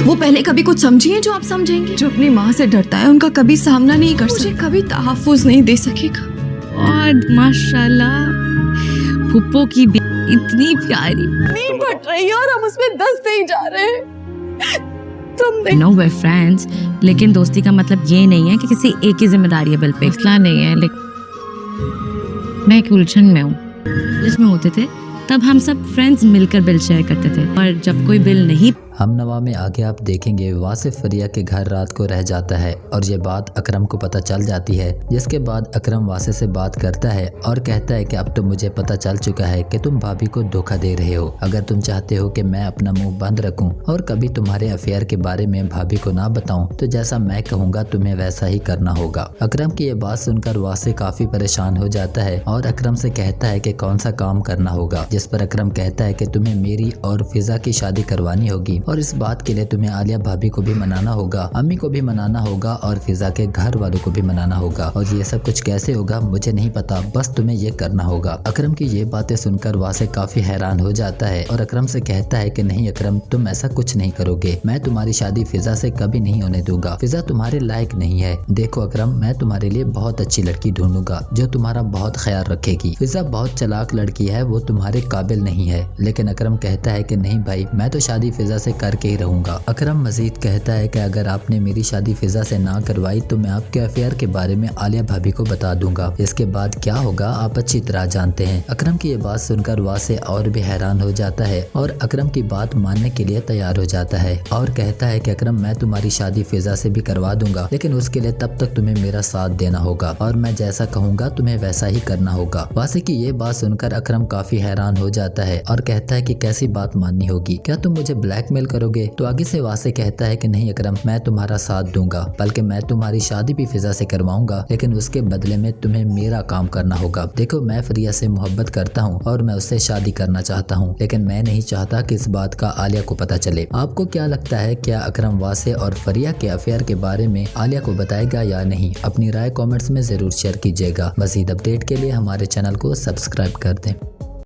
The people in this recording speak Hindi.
वो पहले कभी कुछ समझी है जो आप समझेंगे? जो अपनी माँ से डरता है उनका कभी सामना नहीं कर सकता, मुझे कभी तहफ़्फ़ुज़ नहीं दे सकेगा। और माशाल्लाह फुप्पो की इतनी प्यारी। नहीं बट रही और हम उसमें दसते ही जा रहे हैं। तुम नो वे फ्रेंड्स, लेकिन दोस्ती का मतलब ये नहीं है कि किसी एक की जिम्मेदारी है बिल पे। मसला नहीं है, लेकिन मैं एक उलझन में हूँ। जिसमें होते थे तब हम सब फ्रेंड्स मिलकर बिल शेयर करते थे, और जब कोई बिल नहीं हमनवा में आगे आप देखेंगे वासिफ फरिया के घर रात को रह जाता है और ये बात अकरम को पता चल जाती है, जिसके बाद अकरम वासिफ से बात करता है और कहता है कि अब तो मुझे पता चल चुका है कि तुम भाभी को धोखा दे रहे हो। अगर तुम चाहते हो कि मैं अपना मुंह बंद रखूं और कभी तुम्हारे अफेयर के बारे में भाभी को ना बताऊं, तो जैसा मैं कहूँगा तुम्हें वैसा ही करना होगा। अकरम की ये बात सुनकर वासिफ काफी परेशान हो जाता है और अकरम से कहता है कि कौन सा काम करना होगा, जिस पर अकरम कहता है कि तुम्हें मेरी और फिजा की शादी करवानी होगी और इस बात के लिए तुम्हें आलिया भाभी को भी मनाना होगा, अम्मी को भी मनाना होगा और फिजा के घर वालों को भी मनाना होगा। और ये सब कुछ कैसे होगा मुझे नहीं पता, बस तुम्हें ये करना होगा। अकरम की ये बातें सुनकर वासे काफी हैरान हो जाता है और अकरम से कहता है कि नहीं अकरम, तुम ऐसा कुछ नहीं करोगे, मैं तुम्हारी शादी फिजा से कभी नहीं होने दूंगा। फिजा तुम्हारे लायक नहीं है। देखो अकरम, मैं तुम्हारे लिए बहुत अच्छी लड़की ढूंढूंगा जो तुम्हारा बहुत ख्याल रखेगी। फिजा बहुत चालाक लड़की है, वो तुम्हारे काबिल नहीं है। लेकिन अकरम कहता है कि नहीं भाई, मैं तो शादी फिजा से करके ही रहूंगा। अकरम मजीद कहता है कि अगर आपने मेरी शादी फिजा से ना करवाई तो मैं आपके अफेयर के बारे में आलिया भाभी को बता दूंगा। इसके बाद क्या होगा आप अच्छी तरह जानते हैं। अकरम की ये बात सुनकर वासे और भी हैरान हो जाता है और अकरम की बात मानने के लिए तैयार हो जाता है और कहता है कि अकरम, मैं तुम्हारी शादी फिजा से भी करवा दूंगा, लेकिन उसके लिए तब तक तुम्हें मेरा साथ देना होगा और मैं जैसा कहूँगा तुम्हें वैसा ही करना होगा। वासे की ये बात सुनकर अकरम काफी हैरान हो जाता है और कहता है कि कैसी बात माननी होगी, क्या तुम मुझे ब्लैकमेल करोगे? तो आगे से वासे कहता है कि नहीं अकरम, मैं तुम्हारा साथ दूंगा, बल्कि मैं तुम्हारी शादी भी फिजा से करवाऊंगा, लेकिन उसके बदले में तुम्हें मेरा काम करना होगा। देखो मैं फरिया से मोहब्बत करता हूँ और मैं उससे शादी करना चाहता हूँ, लेकिन मैं नहीं चाहता कि इस बात का आलिया को पता चले। आपको क्या लगता है, क्या अकरम वासे और फरिया के अफेयर के बारे में आलिया को बताएगा या नहीं? अपनी राय कॉमेंट्स में जरूर शेयर कीजिएगा। मजीद अपडेट के लिए हमारे चैनल को सब्सक्राइब कर दें।